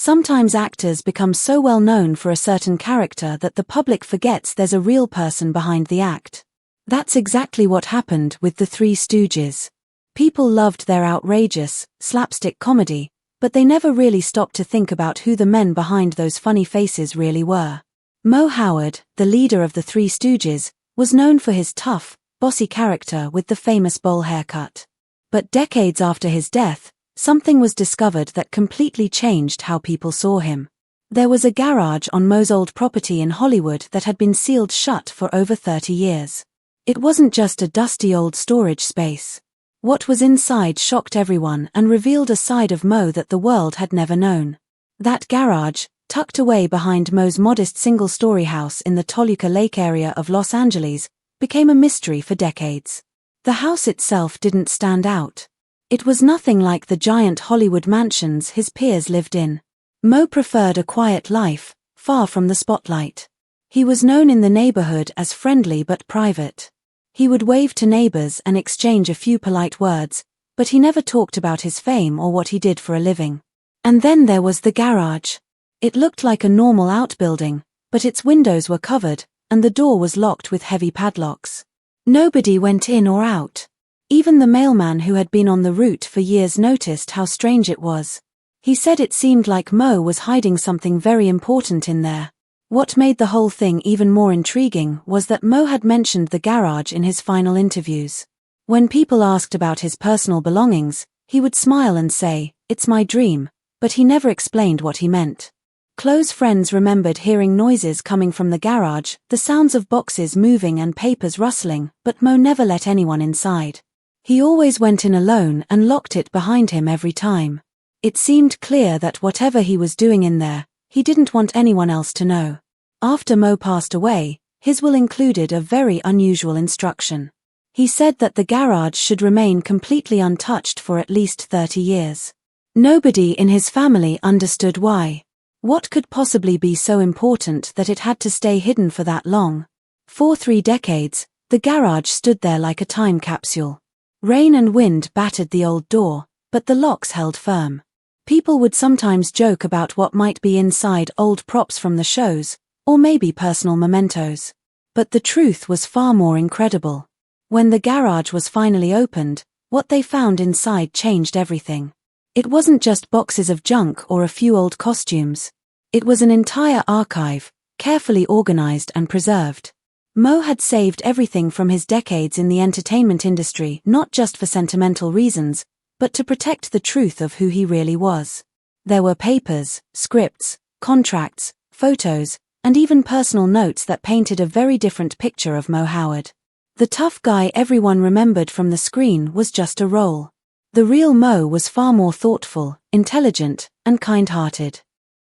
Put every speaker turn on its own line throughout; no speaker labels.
Sometimes actors become so well known for a certain character that the public forgets there's a real person behind the act. That's exactly what happened with the Three Stooges. People loved their outrageous, slapstick comedy, but they never really stopped to think about who the men behind those funny faces really were. Moe Howard, the leader of the Three Stooges, was known for his tough, bossy character with the famous bowl haircut. But decades after his death, something was discovered that completely changed how people saw him. There was a garage on Moe's old property in Hollywood that had been sealed shut for over 30 years. It wasn't just a dusty old storage space. What was inside shocked everyone and revealed a side of Moe that the world had never known. That garage, tucked away behind Moe's modest single-story house in the Toluca Lake area of Los Angeles, became a mystery for decades. The house itself didn't stand out. It was nothing like the giant Hollywood mansions his peers lived in. Moe preferred a quiet life, far from the spotlight. He was known in the neighborhood as friendly but private. He would wave to neighbors and exchange a few polite words, but he never talked about his fame or what he did for a living. And then there was the garage. It looked like a normal outbuilding, but its windows were covered, and the door was locked with heavy padlocks. Nobody went in or out. Even the mailman who had been on the route for years noticed how strange it was. He said it seemed like Moe was hiding something very important in there. What made the whole thing even more intriguing was that Moe had mentioned the garage in his final interviews. When people asked about his personal belongings, he would smile and say, "It's my dream," but he never explained what he meant. Close friends remembered hearing noises coming from the garage, the sounds of boxes moving and papers rustling, but Moe never let anyone inside. He always went in alone and locked it behind him every time. It seemed clear that whatever he was doing in there, he didn't want anyone else to know. After Moe passed away, his will included a very unusual instruction. He said that the garage should remain completely untouched for at least 30 years. Nobody in his family understood why. What could possibly be so important that it had to stay hidden for that long? For 3 decades, the garage stood there like a time capsule. Rain and wind battered the old door, but the locks held firm. People would sometimes joke about what might be inside, old props from the shows, or maybe personal mementos. But the truth was far more incredible. When the garage was finally opened, what they found inside changed everything. It wasn't just boxes of junk or a few old costumes. It was an entire archive, carefully organized and preserved. Moe had saved everything from his decades in the entertainment industry not just for sentimental reasons, but to protect the truth of who he really was. There were papers, scripts, contracts, photos, and even personal notes that painted a very different picture of Moe Howard. The tough guy everyone remembered from the screen was just a role. The real Moe was far more thoughtful, intelligent, and kind-hearted.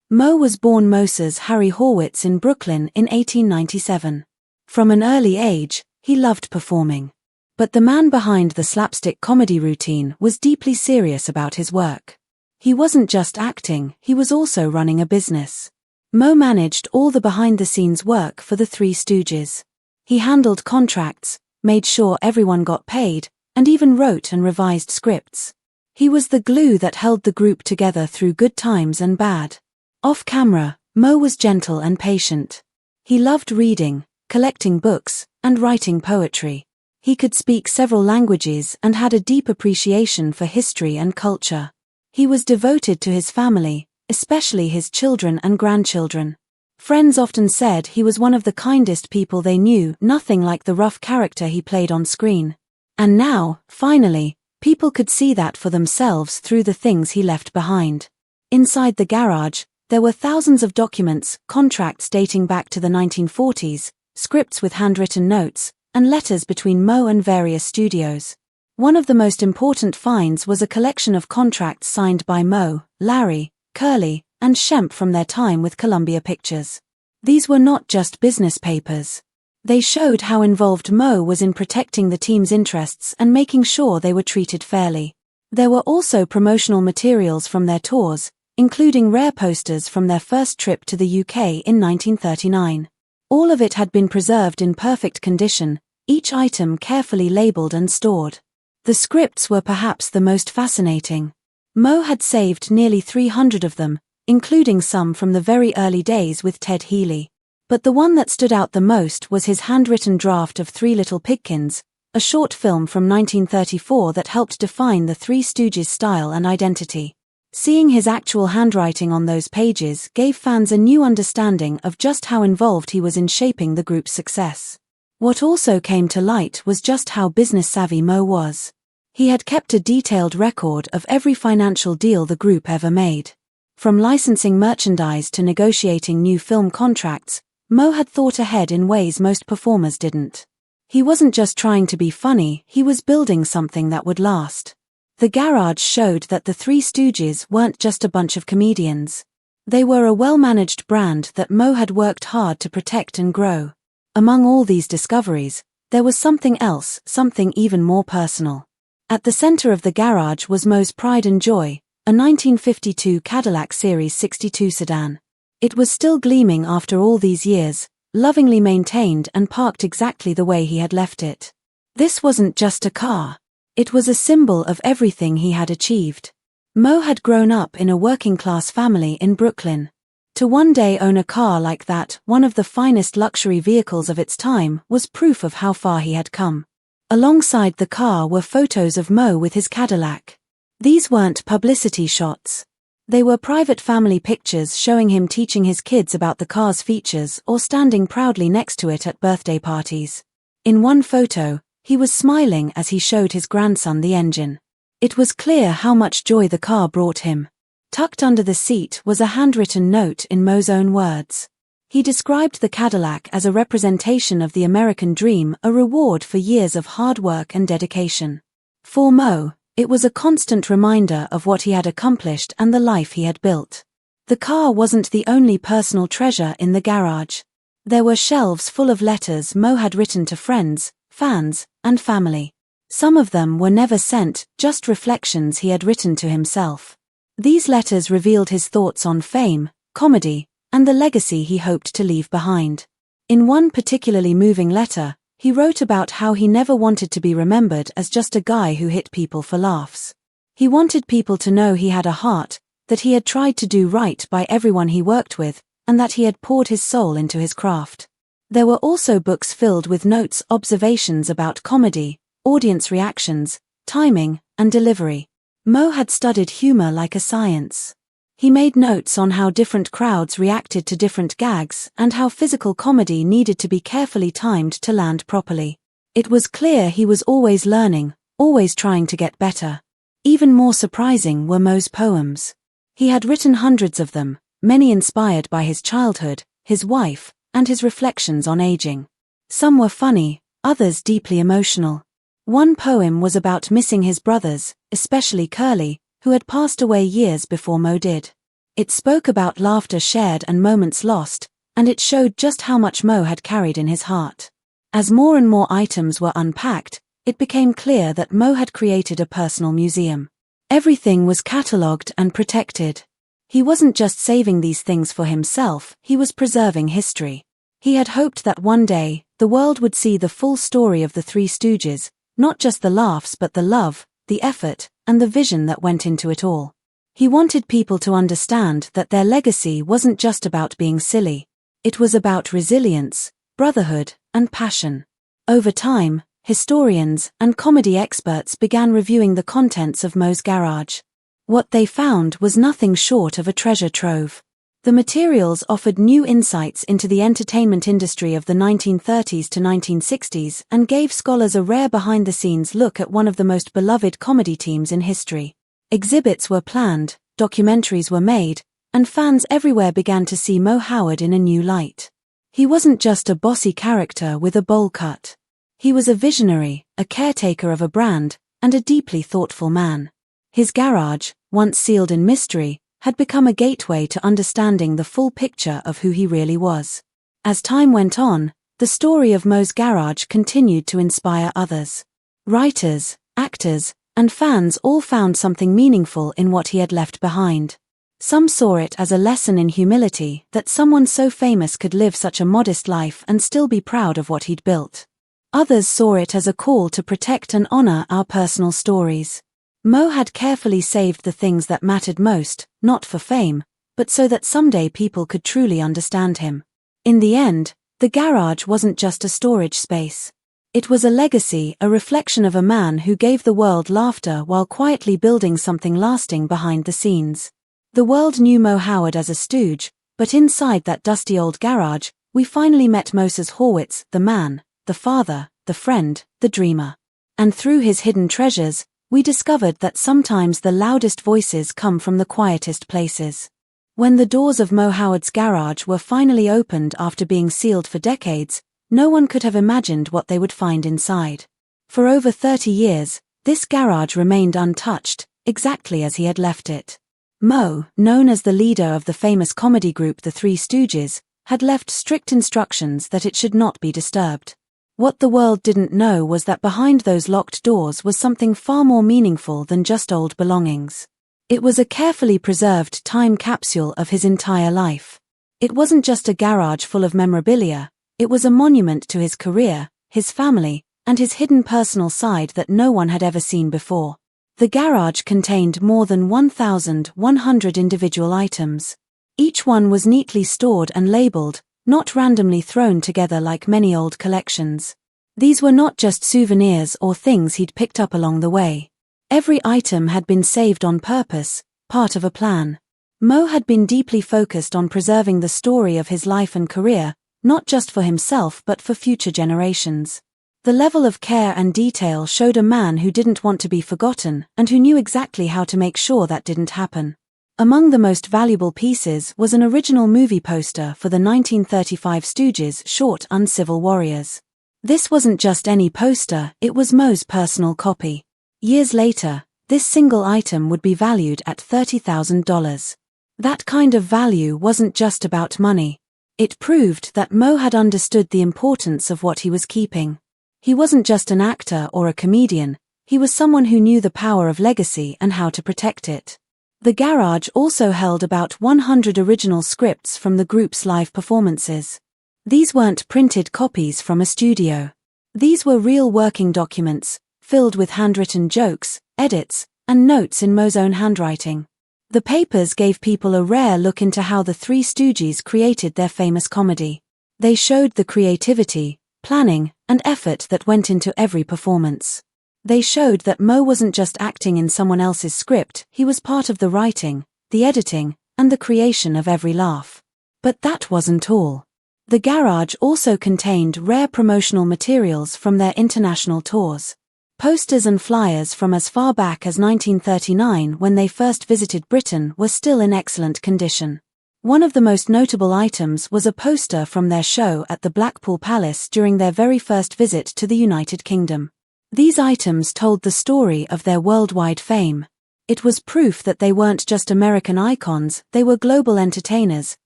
Moe was born Moses Harry Horwitz in Brooklyn in 1897. From an early age, he loved performing. But the man behind the slapstick comedy routine was deeply serious about his work. He wasn't just acting, he was also running a business. Moe managed all the behind-the-scenes work for the Three Stooges. He handled contracts, made sure everyone got paid, and even wrote and revised scripts. He was the glue that held the group together through good times and bad. Off-camera, Moe was gentle and patient. He loved reading, collecting books, and writing poetry. He could speak several languages and had a deep appreciation for history and culture. He was devoted to his family, especially his children and grandchildren. Friends often said he was one of the kindest people they knew, nothing like the rough character he played on screen. And now, finally, people could see that for themselves through the things he left behind. Inside the garage, there were thousands of documents, contracts dating back to the 1940s, scripts with handwritten notes, and letters between Moe and various studios. One of the most important finds was a collection of contracts signed by Moe, Larry, Curly, and Shemp from their time with Columbia Pictures. These were not just business papers. They showed how involved Moe was in protecting the team's interests and making sure they were treated fairly. There were also promotional materials from their tours, including rare posters from their first trip to the UK in 1939. All of it had been preserved in perfect condition, each item carefully labeled and stored. The scripts were perhaps the most fascinating. Moe had saved nearly 300 of them, including some from the very early days with Ted Healy. But the one that stood out the most was his handwritten draft of Three Little Pigkins, a short film from 1934 that helped define the Three Stooges' style and identity. Seeing his actual handwriting on those pages gave fans a new understanding of just how involved he was in shaping the group's success. What also came to light was just how business-savvy Moe was. He had kept a detailed record of every financial deal the group ever made. From licensing merchandise to negotiating new film contracts, Moe had thought ahead in ways most performers didn't. He wasn't just trying to be funny, he was building something that would last. The Garage showed that the Three Stooges weren't just a bunch of comedians. They were a well-managed brand that Moe had worked hard to protect and grow. Among all these discoveries, there was something else, something even more personal. At the center of the Garage was Moe's pride and joy, a 1952 Cadillac Series 62 sedan. It was still gleaming after all these years, lovingly maintained and parked exactly the way he had left it. This wasn't just a car. It was a symbol of everything he had achieved. Moe had grown up in a working-class family in Brooklyn. To one day own a car like that, one of the finest luxury vehicles of its time, was proof of how far he had come. Alongside the car were photos of Moe with his Cadillac. These weren't publicity shots. They were private family pictures showing him teaching his kids about the car's features or standing proudly next to it at birthday parties. In one photo, he was smiling as he showed his grandson the engine. It was clear how much joy the car brought him. Tucked under the seat was a handwritten note in Moe's own words. He described the Cadillac as a representation of the American dream, a reward for years of hard work and dedication. For Moe, it was a constant reminder of what he had accomplished and the life he had built. The car wasn't the only personal treasure in the Garage. There were shelves full of letters Moe had written to friends, fans, and family. Some of them were never sent, just reflections he had written to himself. These letters revealed his thoughts on fame, comedy, and the legacy he hoped to leave behind. In one particularly moving letter, he wrote about how he never wanted to be remembered as just a guy who hit people for laughs. He wanted people to know he had a heart, that he had tried to do right by everyone he worked with, and that he had poured his soul into his craft. There were also books filled with notes, observations about comedy, audience reactions, timing, and delivery. Moe had studied humor like a science. He made notes on how different crowds reacted to different gags and how physical comedy needed to be carefully timed to land properly. It was clear he was always learning, always trying to get better. Even more surprising were Moe's poems. He had written hundreds of them, many inspired by his childhood, his wife, and his reflections on aging. Some were funny, others deeply emotional. One poem was about missing his brothers, especially Curly, who had passed away years before Moe did. It spoke about laughter shared and moments lost, and it showed just how much Moe had carried in his heart. As more and more items were unpacked, it became clear that Moe had created a personal museum. Everything was catalogued and protected. He wasn't just saving these things for himself, he was preserving history. He had hoped that one day, the world would see the full story of the Three Stooges, not just the laughs but the love, the effort, and the vision that went into it all. He wanted people to understand that their legacy wasn't just about being silly. It was about resilience, brotherhood, and passion. Over time, historians and comedy experts began reviewing the contents of Moe's Garage. What they found was nothing short of a treasure trove. The materials offered new insights into the entertainment industry of the 1930s to 1960s and gave scholars a rare behind-the-scenes look at one of the most beloved comedy teams in history. Exhibits were planned, documentaries were made, and fans everywhere began to see Moe Howard in a new light. He wasn't just a bossy character with a bowl cut. He was a visionary, a caretaker of a brand, and a deeply thoughtful man. His Garage, once sealed in mystery, had become a gateway to understanding the full picture of who he really was. As time went on, the story of Moe's Garage continued to inspire others. Writers, actors, and fans all found something meaningful in what he had left behind. Some saw it as a lesson in humility, that someone so famous could live such a modest life and still be proud of what he'd built. Others saw it as a call to protect and honor our personal stories. Moe had carefully saved the things that mattered most, not for fame, but so that someday people could truly understand him. In the end, the garage wasn't just a storage space. It was a legacy, a reflection of a man who gave the world laughter while quietly building something lasting behind the scenes. The world knew Moe Howard as a stooge, but inside that dusty old garage, we finally met Moses Horwitz, the man, the father, the friend, the dreamer. And through his hidden treasures, we discovered that sometimes the loudest voices come from the quietest places. When the doors of Moe Howard's garage were finally opened after being sealed for decades, no one could have imagined what they would find inside. For over 30 years, this garage remained untouched, exactly as he had left it. Moe, known as the leader of the famous comedy group the Three Stooges, had left strict instructions that it should not be disturbed. What the world didn't know was that behind those locked doors was something far more meaningful than just old belongings. It was a carefully preserved time capsule of his entire life. It wasn't just a garage full of memorabilia, it was a monument to his career, his family, and his hidden personal side that no one had ever seen before. The garage contained more than 1,100 individual items. Each one was neatly stored and labeled, not randomly thrown together like many old collections. These were not just souvenirs or things he'd picked up along the way. Every item had been saved on purpose, part of a plan. Moe had been deeply focused on preserving the story of his life and career, not just for himself but for future generations. The level of care and detail showed a man who didn't want to be forgotten and who knew exactly how to make sure that didn't happen. Among the most valuable pieces was an original movie poster for the 1935 Stooges short Uncivil Warriors. This wasn't just any poster, it was Moe's personal copy. Years later, this single item would be valued at $30,000. That kind of value wasn't just about money. It proved that Moe had understood the importance of what he was keeping. He wasn't just an actor or a comedian, he was someone who knew the power of legacy and how to protect it. The garage also held about 100 original scripts from the group's live performances. These weren't printed copies from a studio. These were real working documents, filled with handwritten jokes, edits, and notes in Moe's own handwriting. The papers gave people a rare look into how the Three Stooges created their famous comedy. They showed the creativity, planning, and effort that went into every performance. They showed that Moe wasn't just acting in someone else's script, he was part of the writing, the editing, and the creation of every laugh. But that wasn't all. The garage also contained rare promotional materials from their international tours. Posters and flyers from as far back as 1939 when they first visited Britain were still in excellent condition. One of the most notable items was a poster from their show at the Blackpool Palace during their very first visit to the United Kingdom. These items told the story of their worldwide fame. It was proof that they weren't just American icons, they were global entertainers,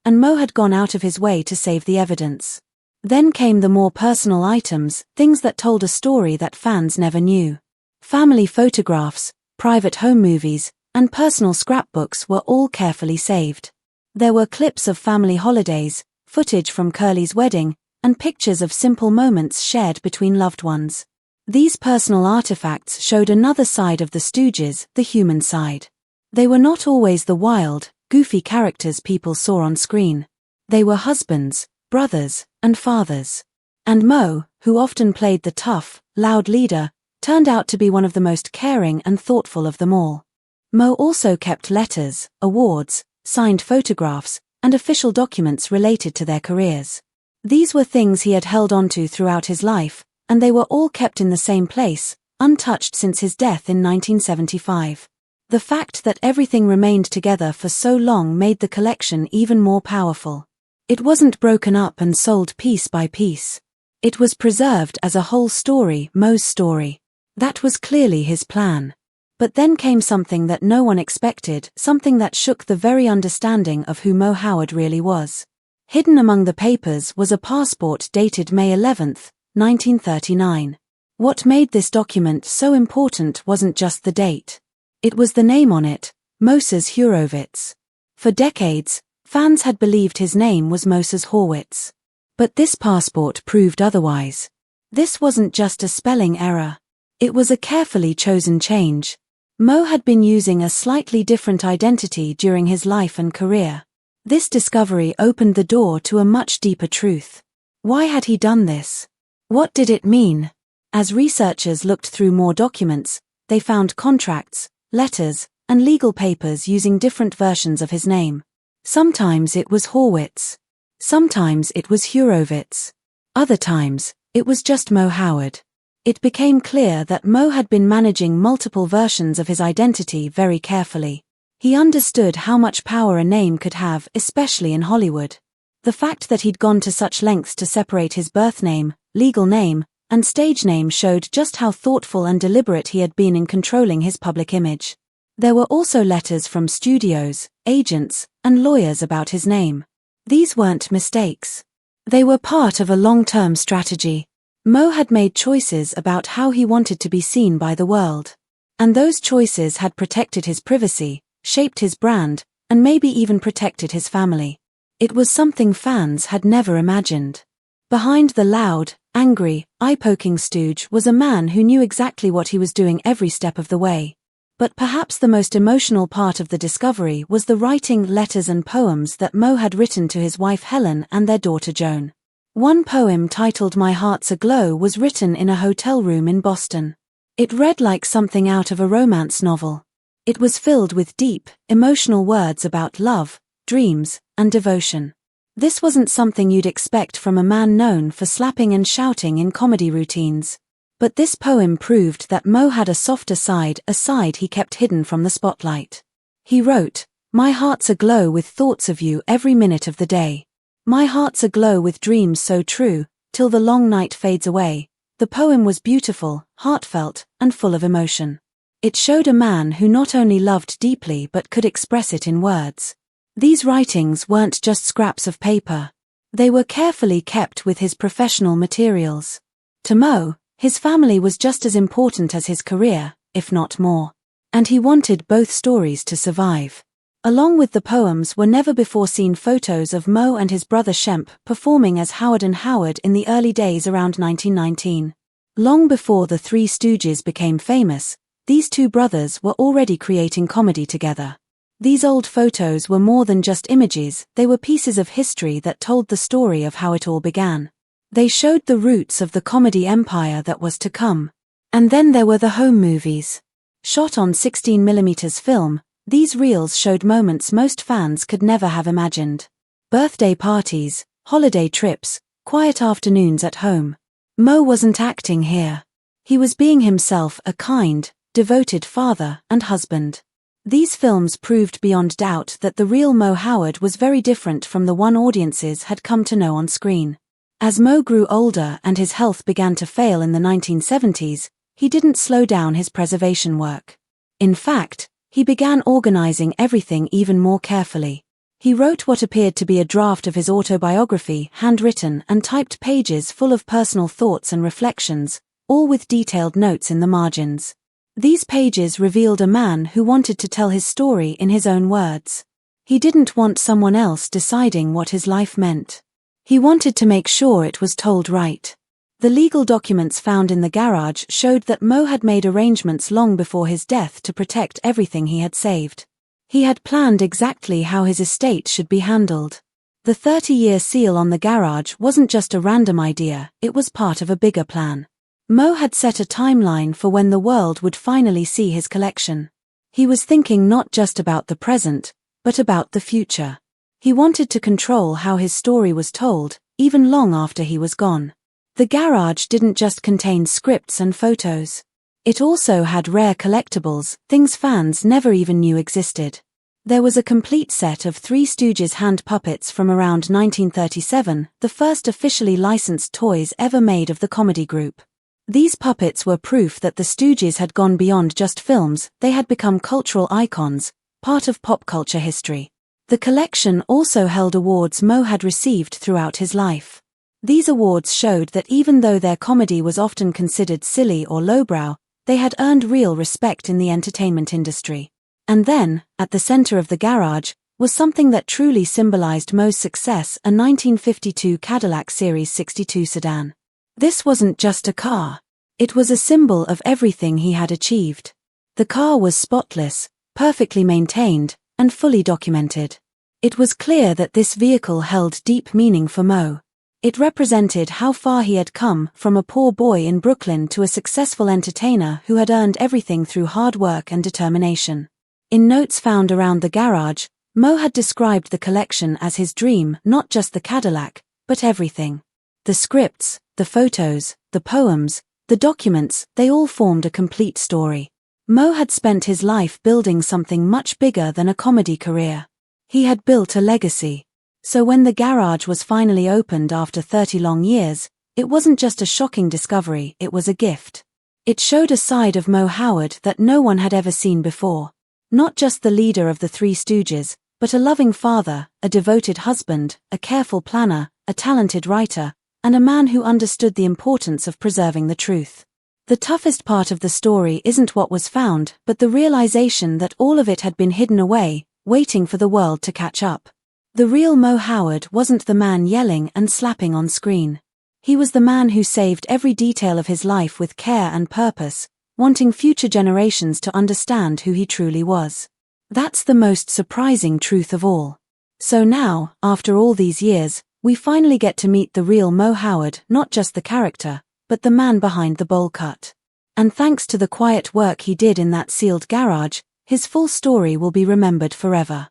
and Moe had gone out of his way to save the evidence. Then came the more personal items, things that told a story that fans never knew. Family photographs, private home movies, and personal scrapbooks were all carefully saved. There were clips of family holidays, footage from Curly's wedding, and pictures of simple moments shared between loved ones. These personal artifacts showed another side of the Stooges, the human side. They were not always the wild, goofy characters people saw on screen. They were husbands, brothers, and fathers. And Moe, who often played the tough, loud leader, turned out to be one of the most caring and thoughtful of them all. Moe also kept letters, awards, signed photographs, and official documents related to their careers. These were things he had held onto throughout his life, and they were all kept in the same place, untouched since his death in 1975. The fact that everything remained together for so long made the collection even more powerful. It wasn't broken up and sold piece by piece. It was preserved as a whole story, Moe's story. That was clearly his plan. But then came something that no one expected, something that shook the very understanding of who Moe Howard really was. Hidden among the papers was a passport dated May 11, 1939. What made this document so important wasn't just the date. It was the name on it, Moses Horwitz. For decades, fans had believed his name was Moses Horwitz. But this passport proved otherwise. This wasn't just a spelling error. It was a carefully chosen change. Moe had been using a slightly different identity during his life and career. This discovery opened the door to a much deeper truth. Why had he done this? What did it mean? As researchers looked through more documents, they found contracts, letters, and legal papers using different versions of his name. Sometimes it was Horwitz. Sometimes it was Horowitz. Other times, it was just Moe Howard. It became clear that Moe had been managing multiple versions of his identity very carefully. He understood how much power a name could have, especially in Hollywood. The fact that he'd gone to such lengths to separate his birth name, legal name, and stage name showed just how thoughtful and deliberate he had been in controlling his public image. There were also letters from studios, agents, and lawyers about his name. These weren't mistakes. They were part of a long-term strategy. Moe had made choices about how he wanted to be seen by the world. And those choices had protected his privacy, shaped his brand, and maybe even protected his family. It was something fans had never imagined. Behind the loud, angry, eye-poking stooge was a man who knew exactly what he was doing every step of the way. But perhaps the most emotional part of the discovery was the writing, letters and poems that Moe had written to his wife Helen and their daughter Joan. One poem titled My Heart's Aglow was written in a hotel room in Boston. It read like something out of a romance novel. It was filled with deep, emotional words about love, dreams, and devotion. This wasn't something you'd expect from a man known for slapping and shouting in comedy routines. But this poem proved that Moe had a softer side, a side he kept hidden from the spotlight. He wrote, "My heart's aglow with thoughts of you every minute of the day. My heart's aglow with dreams so true, till the long night fades away." The poem was beautiful, heartfelt, and full of emotion. It showed a man who not only loved deeply but could express it in words. These writings weren't just scraps of paper. They were carefully kept with his professional materials. To Moe, his family was just as important as his career, if not more. And he wanted both stories to survive. Along with the poems were never-before-seen photos of Moe and his brother Shemp performing as Howard and Howard in the early days around 1919. Long before the Three Stooges became famous, these two brothers were already creating comedy together. These old photos were more than just images, they were pieces of history that told the story of how it all began. They showed the roots of the comedy empire that was to come. And then there were the home movies. Shot on 16mm film, these reels showed moments most fans could never have imagined. Birthday parties, holiday trips, quiet afternoons at home. Moe wasn't acting here. He was being himself, a kind, devoted father and husband. These films proved beyond doubt that the real Moe Howard was very different from the one audiences had come to know on screen. As Moe grew older and his health began to fail in the 1970s, he didn't slow down his preservation work. In fact, he began organizing everything even more carefully. He wrote what appeared to be a draft of his autobiography, handwritten and typed pages full of personal thoughts and reflections, all with detailed notes in the margins. These pages revealed a man who wanted to tell his story in his own words. He didn't want someone else deciding what his life meant. He wanted to make sure it was told right. The legal documents found in the garage showed that Moe had made arrangements long before his death to protect everything he had saved. He had planned exactly how his estate should be handled. The 30-year seal on the garage wasn't just a random idea, it was part of a bigger plan. Moe had set a timeline for when the world would finally see his collection. He was thinking not just about the present, but about the future. He wanted to control how his story was told, even long after he was gone. The garage didn't just contain scripts and photos. It also had rare collectibles, things fans never even knew existed. There was a complete set of Three Stooges hand puppets from around 1937, the first officially licensed toys ever made of the comedy group. These puppets were proof that the Stooges had gone beyond just films, they had become cultural icons, part of pop culture history. The collection also held awards Moe had received throughout his life. These awards showed that even though their comedy was often considered silly or lowbrow, they had earned real respect in the entertainment industry. And then, at the center of the garage, was something that truly symbolized Moe's success, a 1952 Cadillac Series 62 sedan. This wasn't just a car. It was a symbol of everything he had achieved. The car was spotless, perfectly maintained, and fully documented. It was clear that this vehicle held deep meaning for Moe. It represented how far he had come from a poor boy in Brooklyn to a successful entertainer who had earned everything through hard work and determination. In notes found around the garage, Moe had described the collection as his dream, not just the Cadillac, but everything. The scripts, the photos, the poems, the documents, they all formed a complete story. Moe had spent his life building something much bigger than a comedy career. He had built a legacy. So when the garage was finally opened after 30 long years, it wasn't just a shocking discovery, it was a gift. It showed a side of Moe Howard that no one had ever seen before. Not just the leader of the Three Stooges, but a loving father, a devoted husband, a careful planner, a talented writer, and a man who understood the importance of preserving the truth. The toughest part of the story isn't what was found, but the realization that all of it had been hidden away, waiting for the world to catch up. The real Moe Howard wasn't the man yelling and slapping on screen. He was the man who saved every detail of his life with care and purpose, wanting future generations to understand who he truly was. That's the most surprising truth of all. So now, after all these years, we finally get to meet the real Moe Howard, not just the character, but the man behind the bowl cut. And thanks to the quiet work he did in that sealed garage, his full story will be remembered forever.